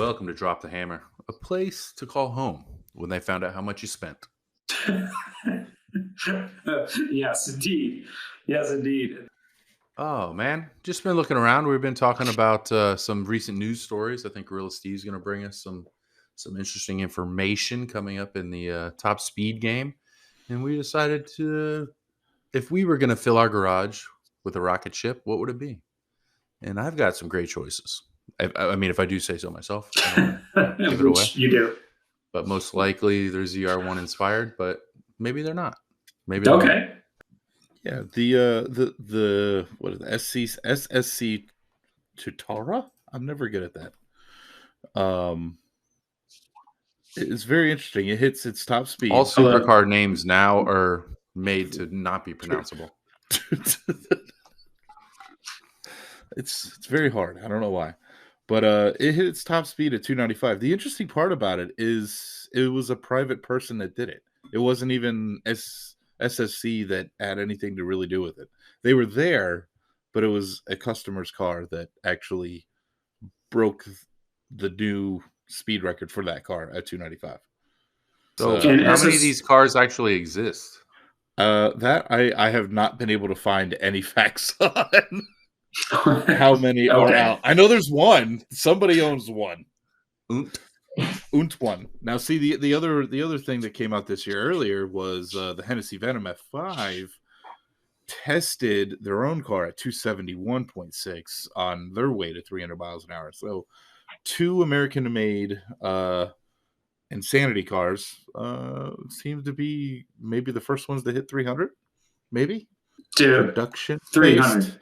Welcome to Drop the Hammer, a place to call home when they found out how much you spent. Yes, indeed. Yes, indeed. Oh, man. Just been looking around. We've been talking about some recent news stories. I think Gorilla Steve's going to bring us some interesting information coming up in the top speed game. And we decided to, if we were going to fill our garage with a rocket ship, what would it be? And I've got some great choices. I mean, if I do say so myself, I don't give it away. You do. But most likely they're ZR1 inspired, but maybe they're not. Maybe they're Okay. not. Yeah, the what is it? SSC Tuatara? I'm never good at that. It's very interesting. It hits its top speed. All supercar names now are made to not be pronounceable. It's very hard. I don't know why. But it hit its top speed at 295. The interesting part about it is it was a private person that did it. It wasn't even SSC that had anything to really do with it. They were there, but it was a customer's car that actually broke the new speed record for that car at 295. So how many of these cars actually exist? That I have not been able to find any facts on. How many are out? I know there's one. Somebody owns one. One. Now, see the other thing that came out this year earlier was the Hennessey Venom F5 tested their own car at 271.6 on their way to 300 miles an hour. So, two American-made Insanity cars seem to be maybe the first ones to hit 300. Maybe production 300.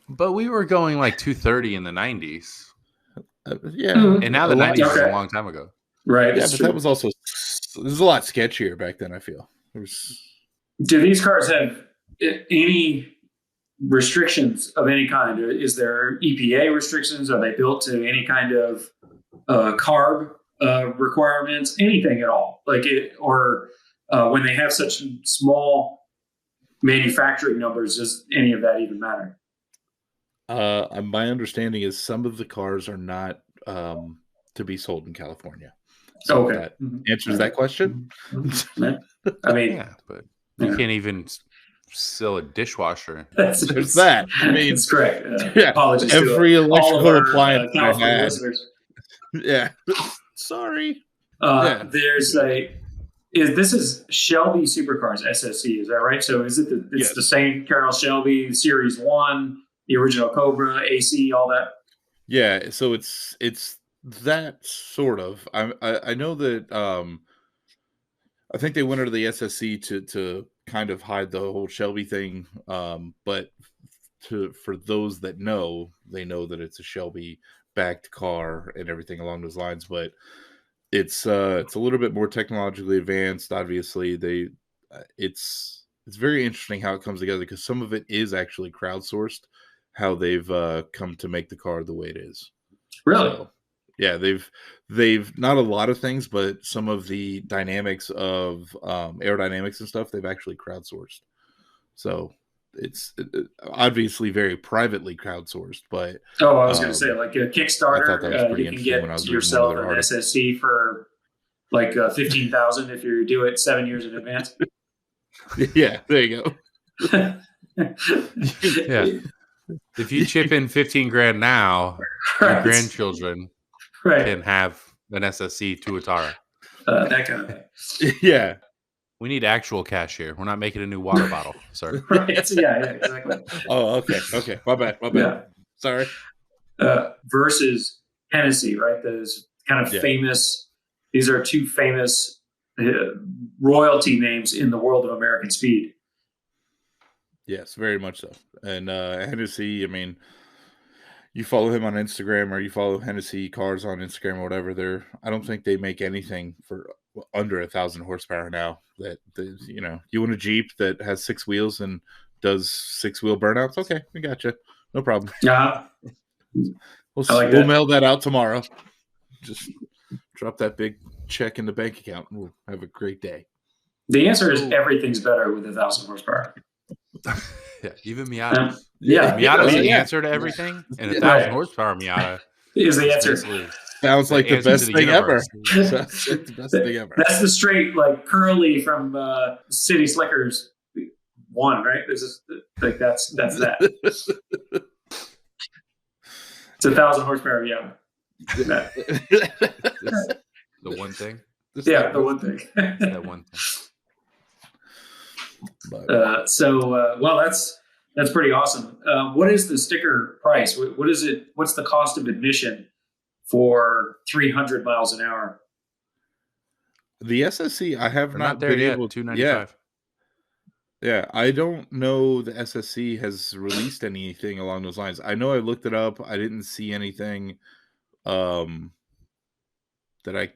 But we were going like 230 in the 90s. Yeah. Mm-hmm. And now the 90s is a long time ago. Right. Yeah, but that was also, it was a lot sketchier back then, I feel. Do these cars have any restrictions of any kind? Is there EPA restrictions? Are they built to any kind of carb requirements? Anything at all? When they have such small manufacturing numbers, does any of that even matter? My understanding is some of the cars are not to be sold in California. So that answers that question. I mean, yeah, but you can't even sell a dishwasher. There's that. I mean, that's correct. Apologies every electrical appliance I had. Yeah. Sorry. There's this is Shelby Supercars SSC, is that right? So is it the same Carroll Shelby Series 1, the original Cobra, AC, all that? Yeah, so it's that sort of. I know that I think they went under the SSC to kind of hide the whole Shelby thing, but for those that know, they know that it's a Shelby backed car and everything along those lines, but it's a little bit more technologically advanced. Obviously, it's very interesting how it comes together because some of it is actually crowdsourced. How they've come to make the car the way it is. Really? So, yeah, they've not a lot of things, but some of the dynamics of aerodynamics and stuff they've actually crowdsourced. So it's obviously very privately crowdsourced, but I was going to say, like a Kickstarter, you can get yourself an SSC for like $15,000 if you do it 7 years in advance. Yeah, there you go. Yeah, if you chip in $15,000 now, your grandchildren can have an SSC Tuatara. That kind of thing. Yeah. We need actual cash here. We're not making a new water bottle. Sorry. Right. Yeah, exactly. Oh, okay. My bad. Yeah. Sorry. Versus Hennessey, right? Those kind of famous. These are two famous royalty names in the world of American speed. Yes, very much so. And Hennessey, I mean, you follow him on Instagram or you follow Hennessey cars on Instagram or whatever. I don't think they make anything for under 1,000 horsepower now. You want a Jeep that has 6 wheels and does 6-wheel burnouts? Okay, we got you. No problem. Yeah. We'll mail that out tomorrow. Just drop that big check in the bank account and we'll have a great day. The answer is everything's better with 1,000 horsepower. Yeah, even Miata. Yeah, Miata's the answer to everything, and 1,000 horsepower Miata is the answer. Sounds like the answer best to the thing ever. universe. Sounds like the best thing ever. That's the straight like Curly from City Slickers 1, right? This is like that's that. It's 1,000 horsepower. Yeah. The one thing. Yeah, the one thing. That one thing. Well, that's pretty awesome. What is the sticker price? What is it? What's the cost of admission for 300 miles an hour? The SSC, I have not there been yet. able. $295. Yeah, I don't know the SSC has released anything along those lines. I know I looked it up. I didn't see anything that I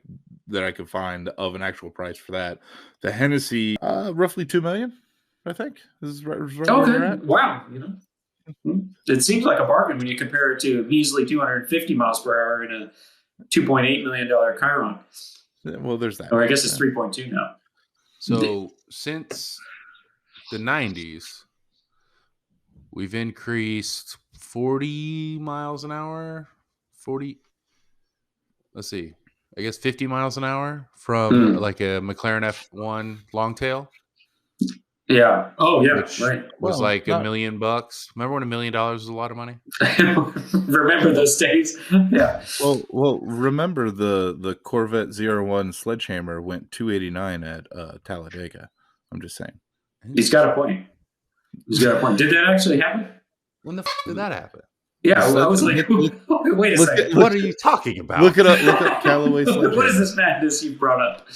could find of an actual price for that. The Hennessey, roughly $2 million, I think. This is right where we're at. Wow. It seems like a bargain when you compare it to measly 250 miles per hour in a $2.8 million Chiron. Well, there's that. Or I guess it's 3.2 now. So since the 90s, we've increased 40 miles an hour. 40. Let's see. I guess 50 miles an hour from like a McLaren F1 Longtail. Yeah. Oh, yeah. Right. Was like $1 million. Remember when $1 million was a lot of money? Remember those days? Yeah. Well, remember the Corvette 01 Sledgehammer went 289 at Talladega. I'm just saying. He's got a point. Did that actually happen? When the did that happen? Yeah, I was like, wait a second. What are you talking about? Look up Callaway Sledgehammer. What is this madness you brought up?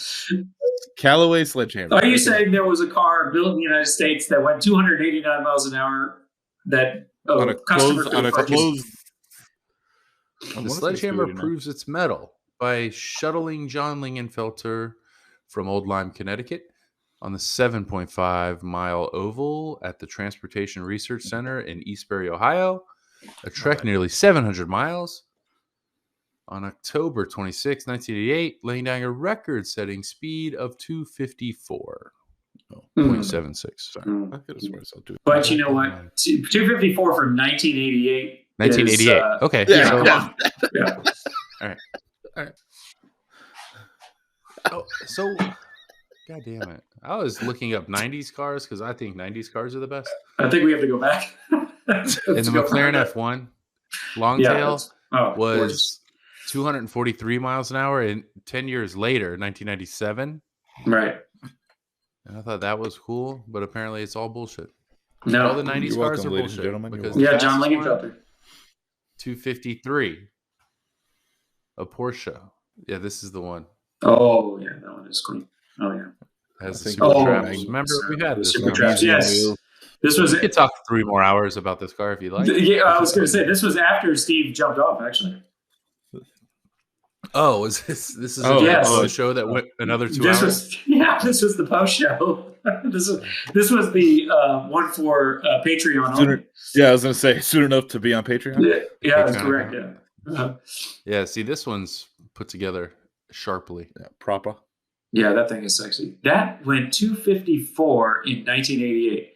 Callaway Sledgehammer. Are you saying there was a car built in the United States that went 289 miles an hour that on a closed? The Sledgehammer proves its mettle by shuttling John Lingenfelter from Old Lyme, Connecticut, on the 7.5 mile oval at the Transportation Research Center in Eastbury, Ohio. A trek nearly 700 miles on October 26, 1988, laying down a record-setting speed of 254.76. Sorry. I could have sworn I saw 2. But you know what? 254 from 1988. 1988. Okay. Yeah. All right. Oh, so, God damn it. I was looking up 90s cars because I think 90s cars are the best. I think we have to go back. And the McLaren F1 Longtail was 243 miles an hour, and 10 years later, 1997. Right. And I thought that was cool, but apparently it's all bullshit. No. All the 90s cars are bullshit. Because John Lingenfelter. 253. A Porsche. Yeah, this is the one. Oh, yeah, that one is clean. Oh, yeah. Has the super traps. Remember, we had this. Super traps, yes. We could talk 3 more hours about this car if you like. Yeah, I was going to say, this was after Steve jumped off, actually. Oh, is this is a show that went another 2 hours? This was the post show. This was the one for Patreon. I was going to say soon enough to be on Patreon. Yeah, that's correct. Yeah. Yeah. See, this one's put together sharply. Yeah, proper. Yeah, that thing is sexy. That went 254 in 1988.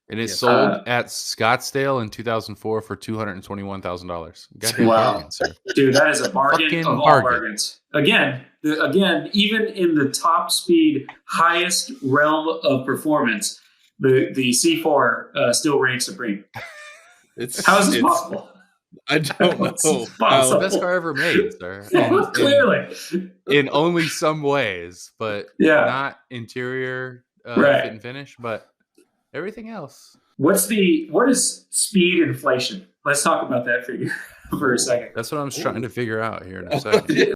And it sold at Scottsdale in 2004 for $221,000. Goddamn bargain, sir. Dude, that is a bargain of all bargains. Again, even in the top speed, highest realm of performance, the C4 still reigns supreme. How is this possible? I don't know. It's the best car ever made, sir. Clearly. In only some ways, but not interior fit and finish, but everything else. What is speed inflation? Let's talk about that figure for a second. That's what I'm trying to figure out here in a second.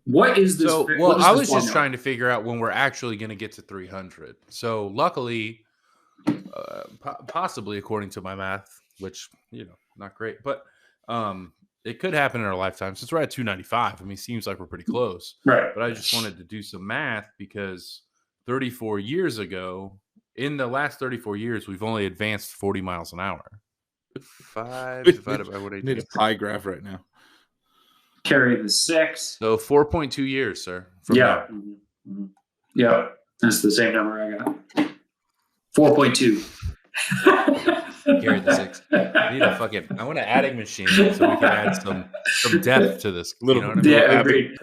What is this? I was just trying to figure out when we're actually going to get to 300. So luckily, possibly according to my math, which, not great, but it could happen in our lifetime. Since we're at 295, I mean, it seems like we're pretty close. Right. But I just wanted to do some math because 34 years ago, in the last 34 years, we've only advanced 40 miles an hour. 5 divided by what I need a pie graph right now. Carry the 6. So 4.2 years, sir. Yeah. Mm-hmm. Yeah. That's the same number I got. 4.2. Garrett the Six. I need a fucking. I want an adding machine so we can add some depth to this. You know what I mean? Yeah, agreed.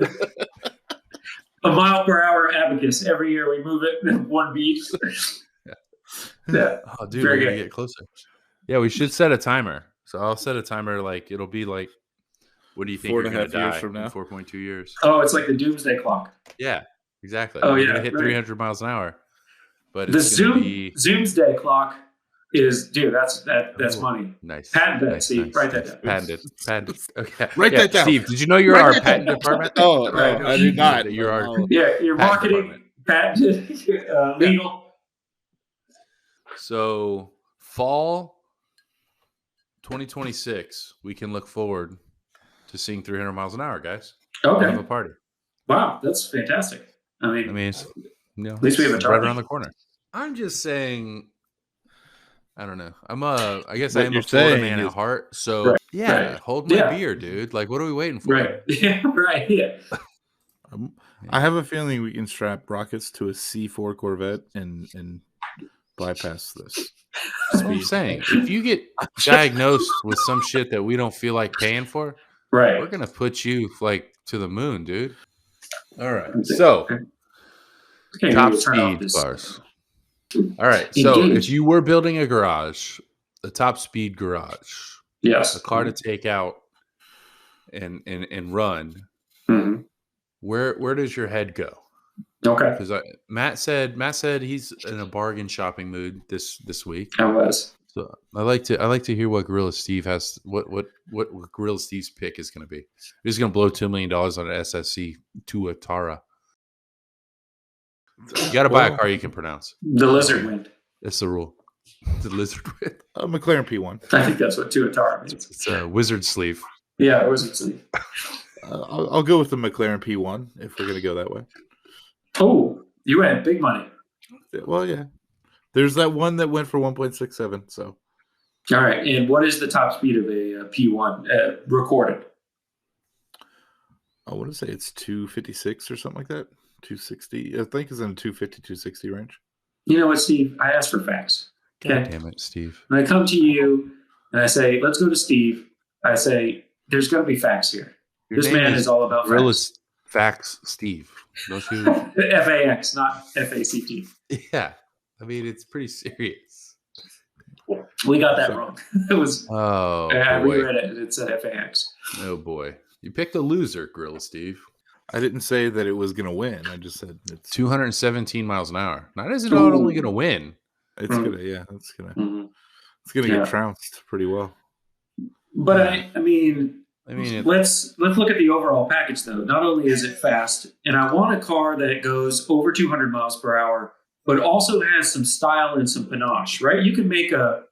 A mile per hour abacus. Every year we move it one beat. Yeah. Oh, dude, we're gonna get closer. Yeah, we should set a timer. So I'll set a timer. Like it'll be like, what do you think? 4.5 years from now. 4.2 years. Oh, it's like the doomsday clock. Yeah, exactly. Oh, we're gonna hit 300 miles an hour. But the it's gonna be Zoomsday clock is, dude. That's money. Nice. Patent that, nice, Steve. nice, Write nice. that down. Patented. Okay. Write that down. Steve, did you know you're our patent department? Oh, no, I did not. You're our your marketing, patented, legal. So fall 2026, we can look forward to seeing 300 miles an hour, guys. Okay. Have a party. Wow, that's fantastic. I mean, it's, at least we have a right target around the corner. I'm just saying. I don't know. I guess I am a Florida man at heart. So hold my beer, dude. Like, what are we waiting for? Right. Yeah. Right. Yeah. I have a feeling we can strap rockets to a C4 Corvette and bypass this. That's what I'm saying. If you get diagnosed with some shit that we don't feel like paying for, right, we're gonna put you like to the moon, dude. All right. So top speed cars. All right. So if you were building a garage, a top speed garage, yes, a car to take out and run, where does your head go? Okay. Because Matt said he's in a bargain shopping mood this week. I was. So I like to hear what Gorilla Steve has. What Gorilla Steve's pick is going to be. He's going to blow $2 million on an SSC Tuatara. You got to buy a car you can pronounce. The Lizard Wind. That's the rule. The Lizard Wind. A McLaren P1. I think that's what Tuatara means. It's a wizard sleeve. Yeah, wizard sleeve. I'll go with the McLaren P1 if we're going to go that way. Oh, you had big money. Well, yeah. There's that one that went for 1.67. So, all right. And what is the top speed of a P1 recorded? I want to say it's 256 or something like that. 260. I think it's in the 250, 260 range. You know what, Steve? I asked for facts. Okay? God damn it, Steve. When I come to you and I say, let's go to Steve, I say, there's going to be facts here. This man is all about facts. Facts, Steve. Don't you? FAX, not FACT. Yeah. I mean, it's pretty serious. We got that wrong. It was. Oh, I reread it. It said FAX. Oh, boy. You picked a loser, Gorilla Steve. I didn't say that it was going to win. I just said it's 217 miles an hour. Not is it not only going to win. It's gonna, it's gonna get trounced pretty well. But I mean, let's look at the overall package though. Not only is it fast, and I want a car that goes over 200 miles per hour, but also has some style and some panache, right? You can make to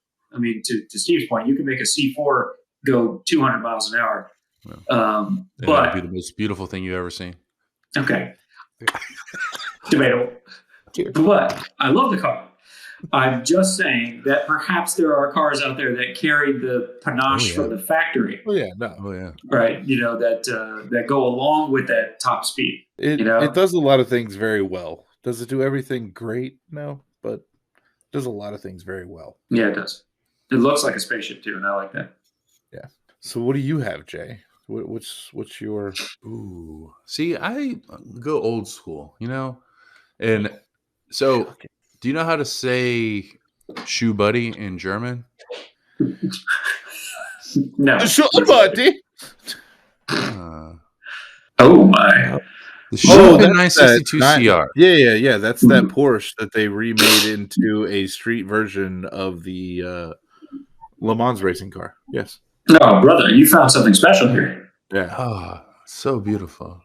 Steve's point, you can make a C4 go 200 miles an hour. Well, but it'd be the most beautiful thing you've ever seen. Okay. Debatable. But I love the car. I'm just saying that perhaps there are cars out there that carry the panache from the factory. Right. That go along with that top speed. It does a lot of things very well. Does it do everything great? No, but it does a lot of things very well. Yeah, it does. It looks like a spaceship too, and I like that. Yeah. So what do you have, Jay? What's your? Ooh. See, I go old school, and so. Do you know how to say "shoe buddy" in German? No. Shoe buddy. Oh my! The 962 CR. Yeah. That's that Porsche that they remade into a street version of the Le Mans racing car. Yes. Oh, brother, you found something special here. Yeah. Oh, so beautiful.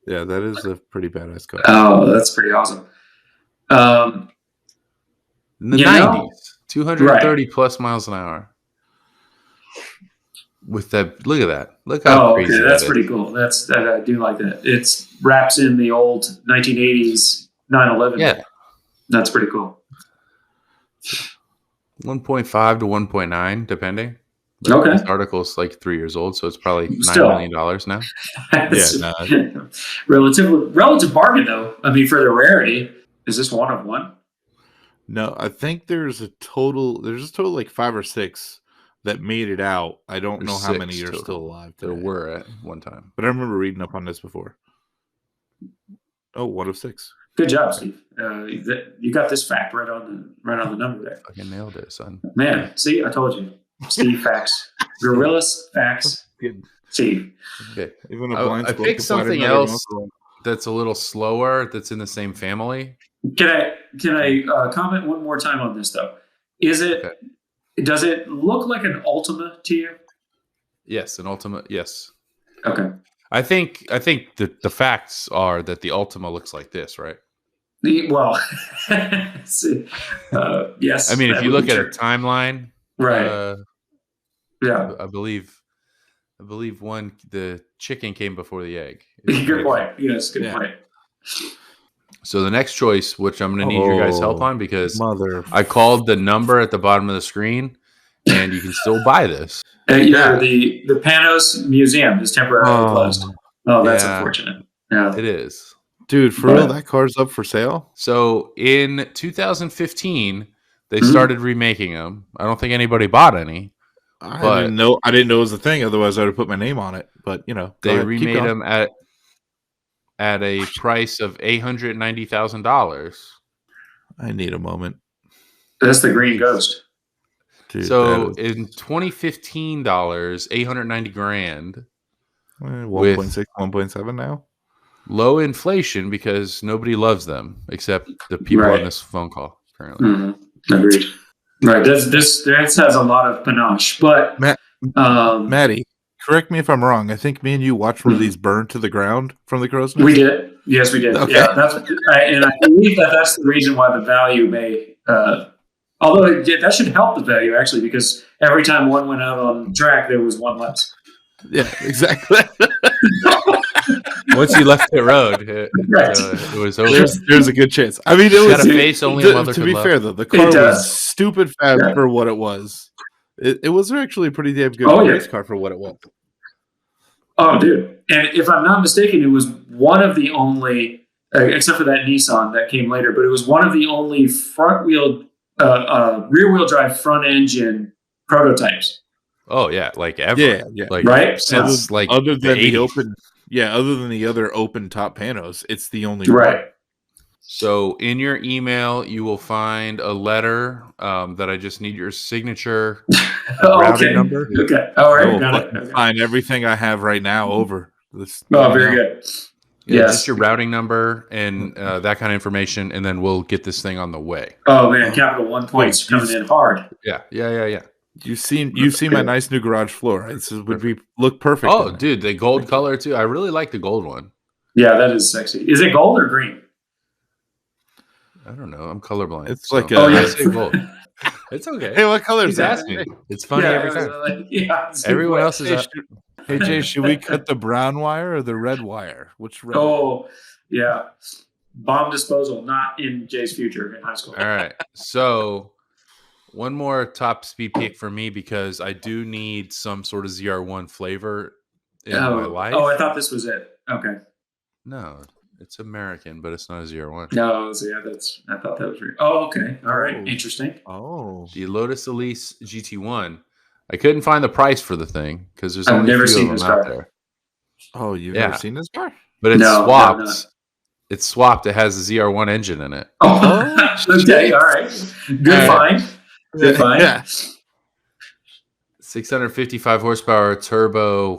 Yeah, that is a pretty badass car. Oh, that's pretty awesome. In the 90s, 230 plus miles an hour. With that, look at that. Look how crazy that is. That's pretty cool. I do like that. It wraps in the old 1980s 911. Yeah. That's pretty cool. 1.5 to 1.9, depending. But okay. This article's like 3 years old, so it's probably $9 million now. Relative bargain, though. I mean, for the rarity, is this one of one? No, I think there's a total like 5 or 6 that made it out. I don't There's know how many 6 are still total. alive There today. were at one time. But I remember reading up on this before. Oh, 1 of 6. Good job, Steve. You got this fact right on the number there. Fucking nailed it, son. Man, see, I told you. Steve facts. Gorillas facts. Good. Steve. Okay. Even a blind I squirrel picked can find something another else that's a little slower. That's in the same family. Can I comment one more time on this though? Is it? Okay. Does it look like an Ultima to you? Yes, an Ultima. Yes. Okay. I think the facts are that the Ultima looks like this, right? Well, yes. I mean, if that you would look be at true. a timeline, Right. Yeah. I believe the chicken came before the egg. Good point. Yes, good point. So the next choice, which I'm going to need your guys' help on, because I called the number at the bottom of the screen, and you can still buy this. The Panos Museum is temporarily closed. Oh, that's unfortunate. Yeah, it is. Dude, for real, that car's up for sale? So in 2015, they started remaking them. I don't think anybody bought any. I didn't know it was a thing. Otherwise, I would have put my name on it. But, they remade them at a price of $890,000. I need a moment. That's the Green Ghost. Dude, so in 2015 dollars, $890,000. 1.6, 1.7 now. Low inflation because nobody loves them except the people on this phone call currently. Mm-hmm. Agreed. Right. This has a lot of panache, but Maddie, correct me if I'm wrong. I think me and you watched one of these burn to the ground from the crow's nest. We did. Yes, we did. Okay. Yeah, and I believe that's the reason why the value may. Although that should help the value actually, because every time one went out on track, there was one less. Yeah, exactly. Once you left the road, it was over. There's a good chance. I mean, it was a face only a mother to could be love. fair, though, the car was stupid fast for what it was. It was actually a pretty damn good race car for what it was. Oh, dude! And if I'm not mistaken, it was one of the only, except for that Nissan that came later, but it was one of the only rear-wheel drive front engine prototypes. Oh yeah, like ever. Yeah. Like, right. Since other than the open, other than the other open top panos, it's the only right. one. So in your email, you will find a letter that I just need your signature, routing number. Okay. All right. Got it. Find everything I have right now over this. Oh, very good. Yeah, just your routing number and that kind of information, and then we'll get this thing on the way. Oh man, Capital One points coming in hard. Yeah. You've seen my nice new garage floor, right? This would look perfect. Oh, dude, the gold color too. I really like the gold one. Yeah, that is sexy. Is it gold or green? I don't know. I'm colorblind. It's like I say gold. It's okay. Hey, what color is that? Asking me. It's funny every time. Everyone else is. Hey Jay, should we cut the brown wire or the red wire? Which red? Oh, yeah. Bomb disposal, not in Jay's future in high school. All right. So one more top speed pick for me because I do need some sort of ZR1 flavor in my life. Oh, I thought this was it. Okay. No, it's American, but it's not a ZR1. No, I thought that was real. Oh, okay. All right. Interesting. Oh. The Lotus Elise GT1. I couldn't find the price for the thing because there's I've only never a few seen of this them car. out there. Oh, you've never seen this car? But it's swapped. No. It's swapped. It has a ZR1 engine in it. Oh, okay. All right. Good find. Good find. Yeah. 655 horsepower turbo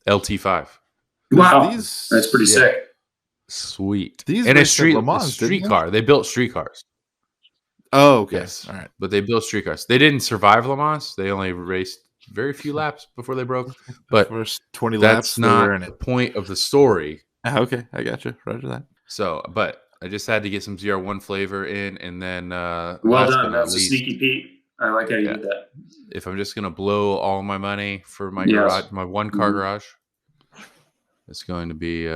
LT5. Wow. That's pretty sick. Sweet. These and a street car. They built street cars. Oh, okay. Yes. All right. But they built street cars. They didn't survive Le Mans. They only raced very few laps before they broke. But first 20 that's laps, not the point of the story. Okay, I got you. Roger that. So, but I just had to get some ZR1 flavor in, and then well done. That was a sneaky Pete. I like how you did that. If I'm just gonna blow all my money for my garage, my one car garage, it's going to be.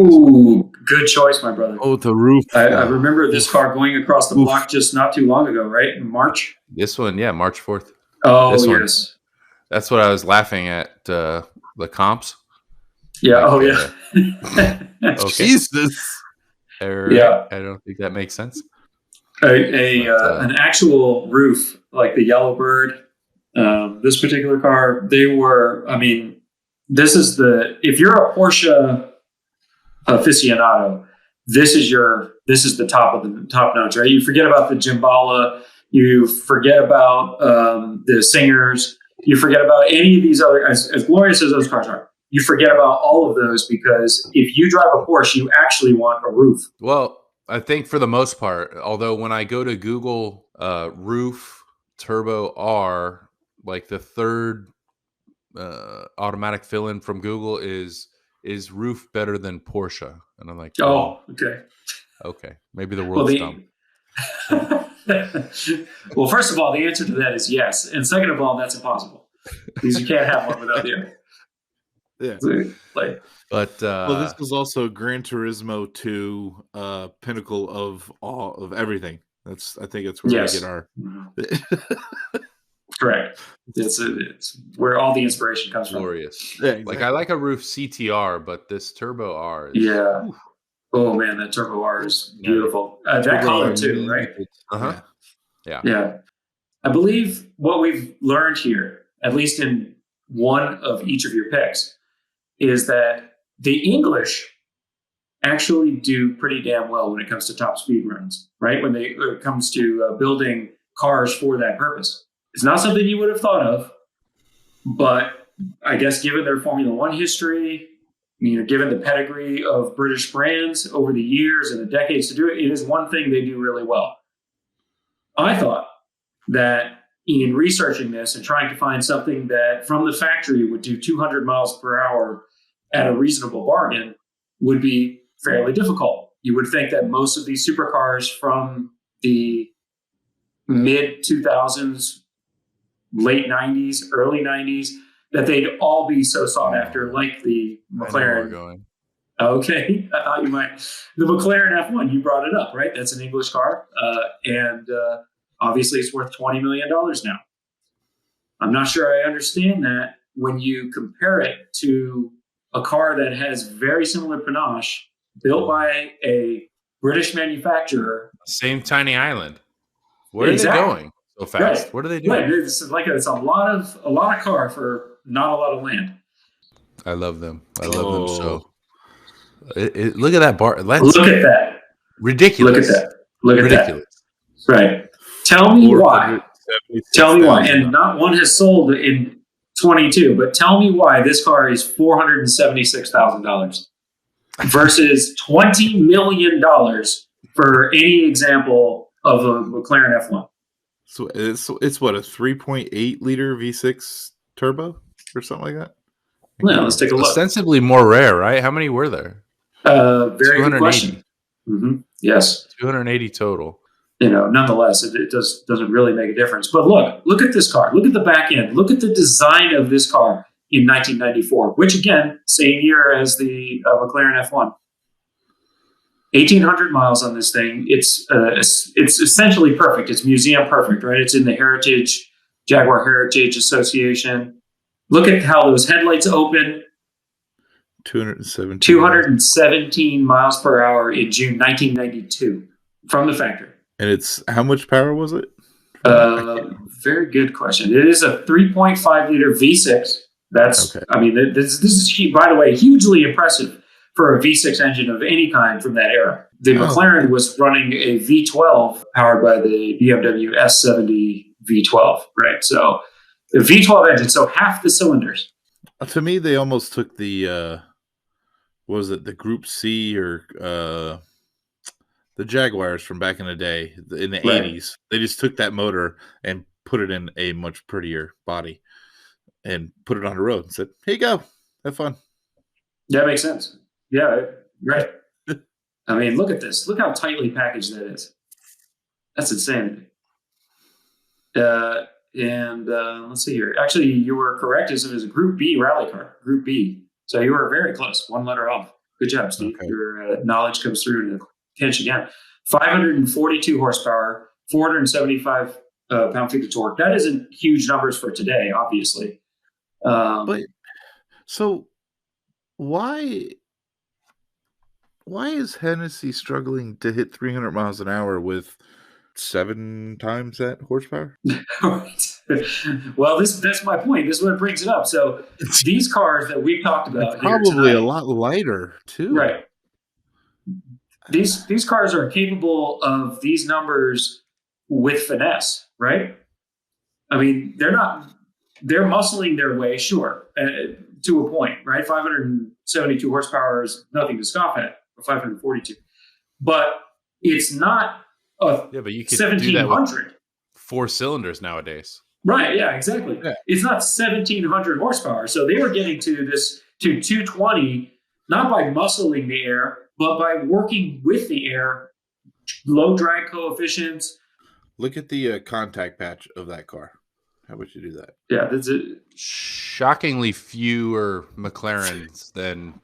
Ooh, good choice, my brother. Oh, the roof. I remember this car going across the block just not too long ago, right? In March. This one, March 4th. Oh, yes. That's what I was laughing at. The comps. Yeah. Okay. Jesus. I don't think that makes sense. An actual roof like the Yellowbird. This particular car, they were. I mean, if you're a Porsche aficionado, this is the top of the top notch, right? You forget about the Jimbala, you forget about the Singers, you forget about any of these other, as glorious as those cars are. You forget about all of those because if you drive a Porsche, you actually want a roof. Well, I think for the most part, although when I go to Google roof turbo R, like the third automatic fill-in from Google is roof better than Porsche, and I'm like, oh, okay, maybe the world's dumb. Well, first of all, the answer to that is yes, and second of all, that's impossible because you can't have one without the other. Yeah. But well, this was also Gran Turismo 2 pinnacle of everything. I think that's where we get our correct. It's where all the inspiration comes glorious. from. Yeah, exactly. Like I like a roof CTR, but this Turbo R is oof. Oh man, that Turbo R is beautiful. That color too, right? Yeah. I believe what we've learned here, at least in one of each of your picks, is that the English actually do pretty damn well when it comes to top speed runs, right? When it comes to building cars for that purpose. It's not something you would have thought of, but I guess given their Formula One history, given the pedigree of British brands over the years and the decades to do it, it is one thing they do really well. I thought that in researching this and trying to find something that from the factory would do 200 miles per hour at a reasonable bargain would be fairly difficult. You would think that most of these supercars from the mid 2000s, late 90s, early 90s, that they'd all be so sought after, like the McLaren. Okay, I thought you might. The McLaren F1, you brought it up, right? That's an English car, and obviously it's worth $20 million now. I'm not sure I understand that when you compare it to a car that has very similar panache, built by a British manufacturer. Same tiny island. Where are they going so fast? Right. What are they doing? Right. It's a lot of car for not a lot of land. I love them. I love them so. Look at that bar. Look at that. Ridiculous. Look at that. Right. Tell me why. And not one has sold in 22, but tell me why this car is $476,000 versus $20 million for any example of a McLaren F1. So it's what, a 3.8 liter V6 turbo or something like that? Yeah, let's take a look. Ostensibly more rare, right? How many were there? Very good question. Mm-hmm. Yes. 280 total. Nonetheless, it doesn't really make a difference. But look at this car. Look at the back end. Look at the design of this car in 1994, which again, same year as the McLaren F1. 1,800 miles on this thing. It's essentially perfect. It's museum perfect, right? It's in the Jaguar Heritage Association. Look at how those headlights open. 217 miles per hour in June 1992 from the factory. And how much power was it? Very good question. It is a 3.5 liter V6. That's okay. I mean, this is, by the way, hugely impressive for a V6 engine of any kind from that era. The McLaren was running a V12 powered by the BMW S70 V12, right? So the V12 engine, so half the cylinders. To me, they almost took the the Group C or the Jaguars from back in the day, in the 80s. They just took that motor and put it in a much prettier body and put it on the road and said, "Here you go, have fun." That makes sense. Yeah, right. I mean, look at this. Look how tightly packaged that is. That's insanity. And let's see here. Actually, you were correct. It was a Group B rally car. Group B. So you were very close. One letter off. Good job, Steve. Okay. Your knowledge comes through to pinch again. 542 horsepower, 475 pound-feet of torque. That isn't huge numbers for today, obviously. But so why is Hennessey struggling to hit 300 miles an hour with 7 times that horsepower. Right. Well, that's my point. This is what brings it up. So these cars that we've talked about It's here probably tonight, a lot lighter too. right? These cars are capable of these numbers with finesse, right? I mean, they're muscling their way, sure, to a point, right? 572 horsepower is nothing to scoff at, or 542, but it's not a but you could do that 1700. with 4 cylinders nowadays. Right. Yeah, exactly. Yeah. It's not 1700 horsepower. So they were getting to 220, not by muscling the air, but by working with the air, low drag coefficients. Look at the contact patch of that car. How would you do that? Yeah, that's it. Shockingly fewer McLarens than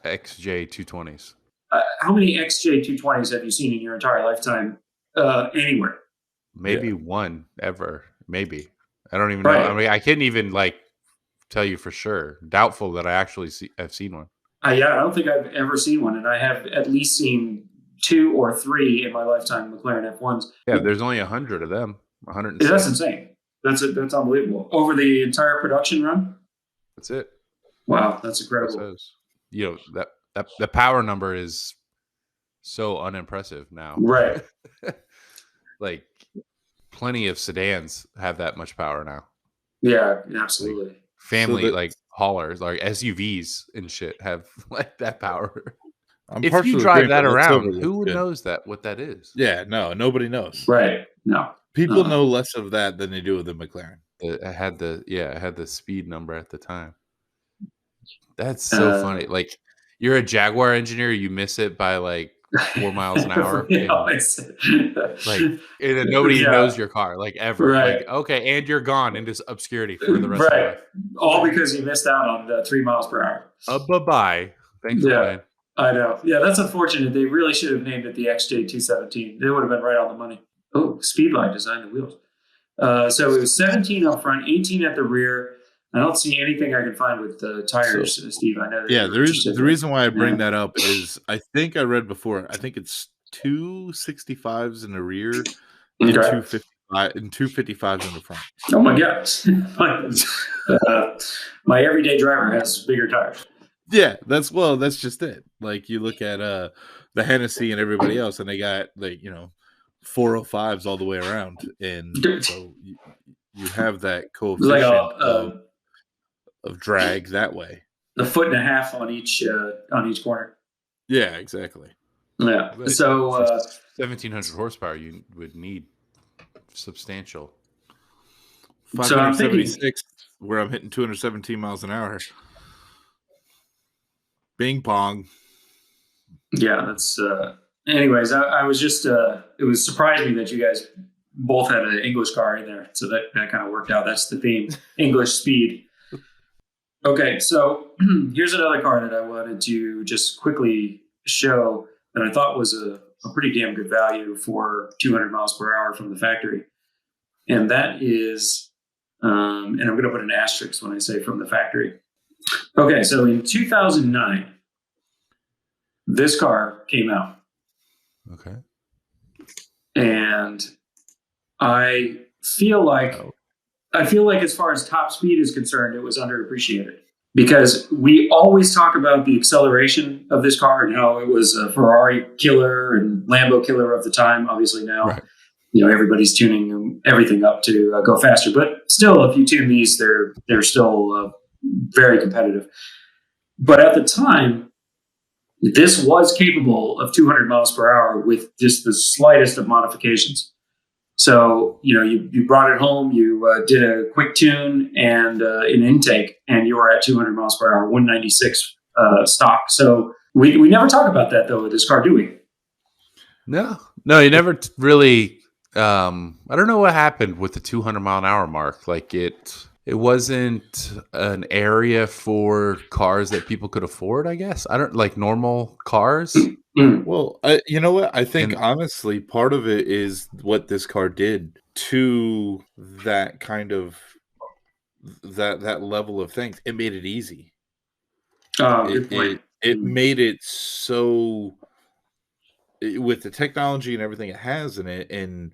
XJ220s. How many XJ220s have you seen in your entire lifetime anywhere? Maybe one ever. Maybe. I don't even know. I mean, I couldn't even tell you for sure. Doubtful that I actually have seen one. I don't think I've ever seen one, and I have at least seen 2 or 3 in my lifetime McLaren F1s. Yeah, there's only 100 of them. 106. That's insane. That's unbelievable. Over the entire production run? That's it. Wow, that's incredible. You know, that the power number is so unimpressive now. Right. Like plenty of sedans have that much power now. Yeah, absolutely. Like, family haulers, like SUVs and shit have that power. If you drive that around, who knows what that is? Yeah, no, nobody knows. Right. No. People know less of that than they do with the McLaren. I had the speed number at the time. That's so funny. Like you're a Jaguar engineer, you miss it by 4 miles an hour. And nobody knows your car, ever. Right. Okay, and you're gone into obscurity for the rest of your life. All because you missed out on the 3 miles per hour. Bye-bye. Thanks for playing. I know. Yeah, that's unfortunate. They really should have named it the XJ217. They would have been right on the money. Oh, Speedline designed the wheels. So it was 17 up front, 18 at the rear. I don't see anything I can find with the tires, Steve. I know. Yeah, the reason why I bring that up is I think I read before. I think it's 265s in the rear and 255s in the front. Oh my God! My everyday driver has bigger tires. Yeah, that's just it. Like you look at the Hennessey and everybody else, and they got 405s all the way around, and so you have that coefficient of drag that way. A foot and a half on each corner. Yeah, exactly. Yeah. So 1,700 horsepower, you would need substantial. 576, where I'm hitting 217 miles an hour. Bing pong. Yeah, that's. Anyways, I was just. It was surprising that you guys both had an English car in there, so that kind of worked out. That's the theme: English speed. Okay, so here's another car that I wanted to just quickly show that I thought was a pretty damn good value for 200 miles per hour from the factory, and that is. And I'm going to put an asterisk when I say from the factory. Okay, so in 2009, this car came out. Okay. And I feel like as far as top speed is concerned, it was underappreciated because we always talk about the acceleration of this car and how it was a Ferrari killer and Lambo killer of the time. Obviously now, right. Everybody's tuning everything up to go faster, but still, if you tune these, they're still very competitive. But at the time, this was capable of 200 miles per hour with just the slightest of modifications. So, you brought it home, you did a quick tune and an intake, and you were at 200 miles per hour, 196 stock. So we never talk about that, though, with this car, do we? No, you never really. I don't know what happened with the 200 mile an hour mark. It wasn't an area for cars that people could afford, I guess. I don't like normal cars. Well, you know what? I think honestly, part of it is what this car did to that kind of that level of things. It made it easy. Good point. It made it so with the technology and everything it has in it, and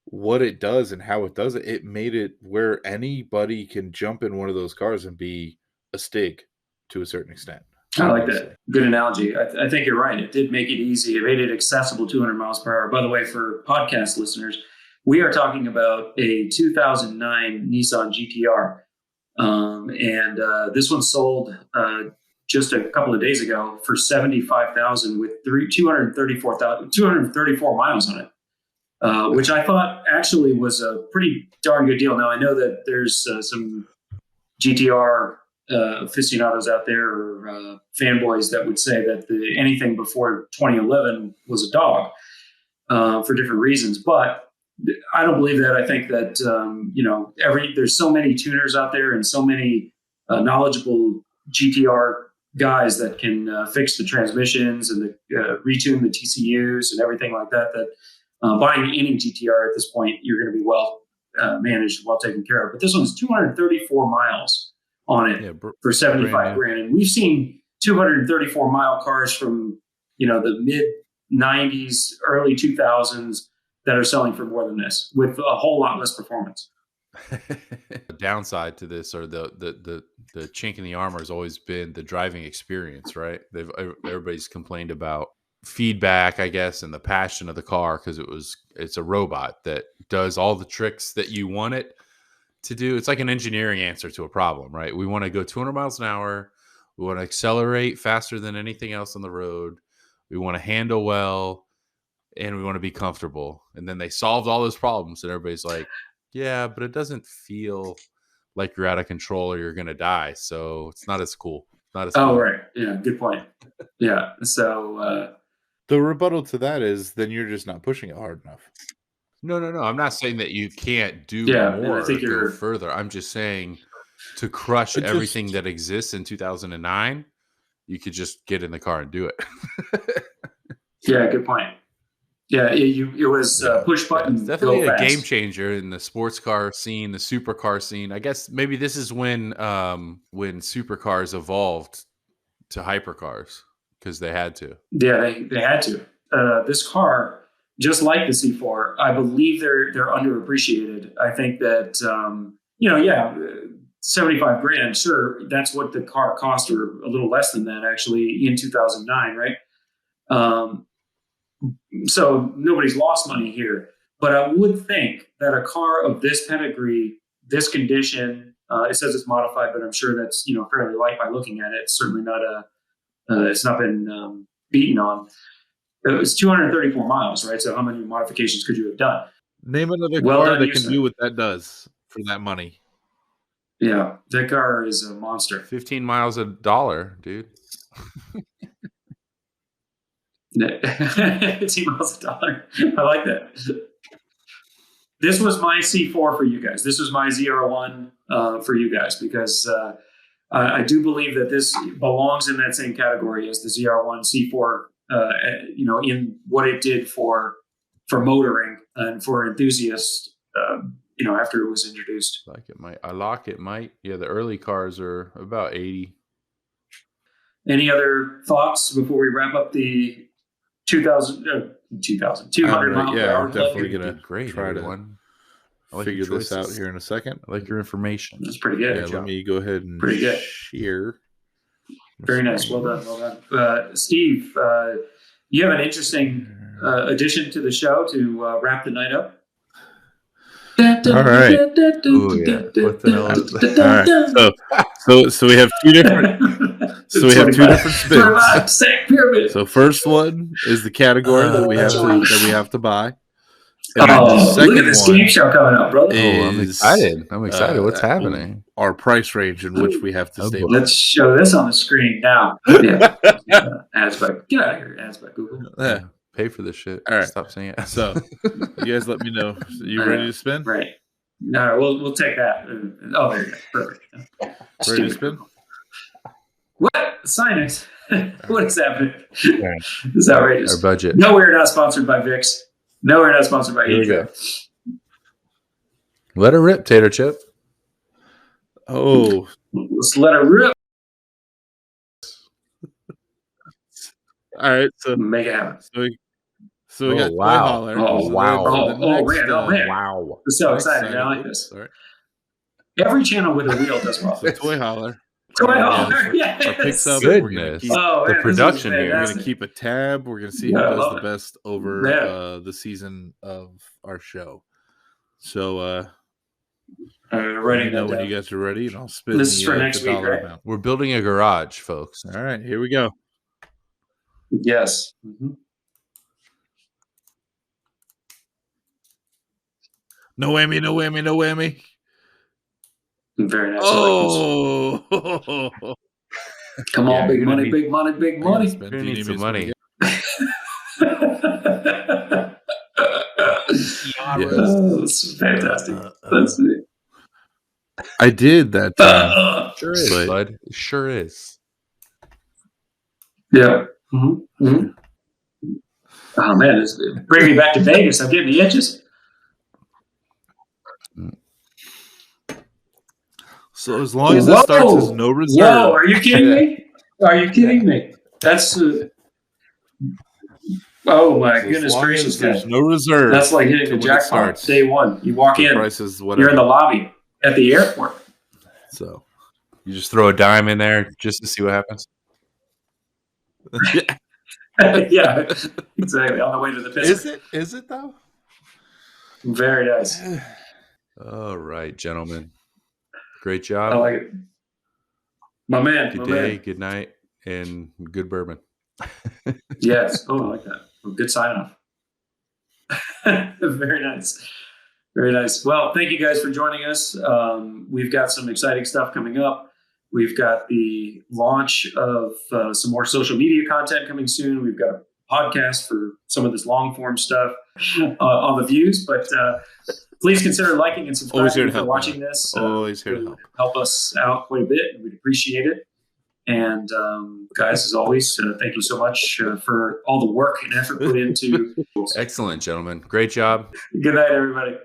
what it does and how it does it, it made it where anybody can jump in one of those cars and be a Stig to a certain extent. I like that. Good analogy. I think you're right. It did make it easy. It made it accessible 200 miles per hour. By the way, for podcast listeners, we are talking about a 2009 Nissan GTR. And this one sold just a couple of days ago for $75,000 with 234 miles on it, which I thought actually was a pretty darn good deal. Now, I know that there's some GTR aficionados out there, or fanboys, that would say that anything before 2011 was a dog for different reasons. But I don't believe that. I think that there's so many tuners out there and so many knowledgeable GTR guys that can fix the transmissions and retune the TCUs and everything like that. That buying any GTR at this point, you're going to be well managed, well taken care of. But this one's 234 miles on it for 75 grand, and we've seen 234 mile cars from the mid 90s, early 2000s that are selling for more than this with a whole lot less performance. The downside to this, or the chink in the armor, has always been the driving experience, right? Everybody's complained about feedback, I guess, and the passion of the car, because it's a robot that does all the tricks that you want it to do. It's like an engineering answer to a problem, right? We want to go 200 miles an hour. We want to accelerate faster than anything else on the road. We want to handle well, and we want to be comfortable. And then they solved all those problems, and everybody's like, yeah, but it doesn't feel like you're out of control or you're going to die. So it's not as cool. Not as cool. Right. Yeah. Good point. Yeah. So the rebuttal to that is then you're just not pushing it hard enough. No. I'm not saying that you can't do more or go further. I'm just saying to crush everything that exists in 2009, you could just get in the car and do it. Yeah, good point. Yeah, it was push button. It's definitely a game changer in the sports car scene, the supercar scene. I guess maybe this is when supercars evolved to hypercars, because they had to. Yeah, they had to. This car, just like the C4, I believe they're underappreciated. I think that 75 grand, sure, that's what the car cost, or a little less than that actually in 2009, right? So nobody's lost money here, but I would think that a car of this pedigree, this condition, it says it's modified, but I'm sure that's fairly light by looking at it. It's certainly not it's not been beaten on. It was 234 miles, right? So how many modifications could you have done? Name another car that can do what that does for that money. Yeah, that car is a monster. 15 miles $1, dude. 15 miles $1. I like that. This was my C4 for you guys. This was my ZR1 for you guys, because I do believe that this belongs in that same category as the ZR1 C4. In what it did for motoring and for enthusiasts. After it was introduced. I like it might. Yeah, the early cars are about 80. Any other thoughts before we wrap up the 200 mile per hour? I'm definitely gonna try to figure this out here in a second. I like your information. That's pretty good. Yeah, let me go ahead and share. Very nice. Well done. Steve, you have an interesting addition to the show to wrap the night up. All right. Ooh, yeah. What the hell is that? All right. So we have two different. So we have two different spins. So first one is the category that we have to buy. Look at this game show coming up, brother. I'm excited. What's happening? Our price range in which we have to stay. Let's show this on the screen now. Yeah. Ads by, get out of here. Ads by Google. Yeah. Pay for this shit. All right. Stop saying it. So you guys let me know. You ready to spin? Right. No, we'll take that. Oh, there you go. Perfect. Ready to spin? What? Sign it. What is happening? This is outrageous. Our budget. No, we're not sponsored by VIX. No, we're not sponsored by Here we go. Let her rip, Tater Chip. Oh. Let's let her rip. All right. So make it happen. So So we got Toy wow. Holler. Oh, So wow. then for the next, man. Wow. I'm so next excited. I item- like oops, this. sorry. Every channel with a wheel does well. So Toy Holler. Toy Yeah, Holler, yes. Our picks up. Goodness. We're gonna keep. Oh, The man, production this is here. We're gonna fantastic. keep a tab. We're gonna see who Yeah, I does love the it. best over Yeah. the season of our show. So All right, let me writing know that when down. you guys are ready, and I'll spin This is for the next week, dollar right? amount. We're building a garage, folks. All right, here we go. Yes. Mm-hmm. No whammy, no whammy, no whammy. Very nice. Oh, Come Yeah, on, big you're gonna money, need- big money, big I gotta money. spend. You're Do gonna you need me some to spin money. again? Oh, that's fantastic. That's it. I did that time. Sure is, But- bud. It sure is. Yeah. Mm-hmm. Mm-hmm. Oh man, it's bring me back to Vegas. I'm getting the itches. So as long as it starts as no reserve. Whoa, are you kidding me? Are you kidding me? That's oh my So goodness as long gracious, as there's guys. no reserve. That's like hitting the when it jackpot starts. day one. You walk The in, price is you're whatever. in the lobby at the airport. So You just throw a dime in there just to see what happens. Yeah, exactly. On the way to the pistol. is it? Is it though? Very nice. All right, gentlemen. Great I job. like it. My man. Good My day, man. good night, and good bourbon. Yes. Oh, I like that. Good sign off. Very nice. Very nice. Well, thank you guys for joining us. We've got some exciting stuff coming up. We've got the launch of some more social media content coming soon. We've got a podcast for some of this long form stuff on the views. But please consider liking and Always here subscribing to if help, you're watching man. this. Always here to It help. would help us out quite a bit, and we'd appreciate it. And guys, as always, thank you so much for all the work and effort put into. Excellent, gentlemen. Great job. Good night, everybody.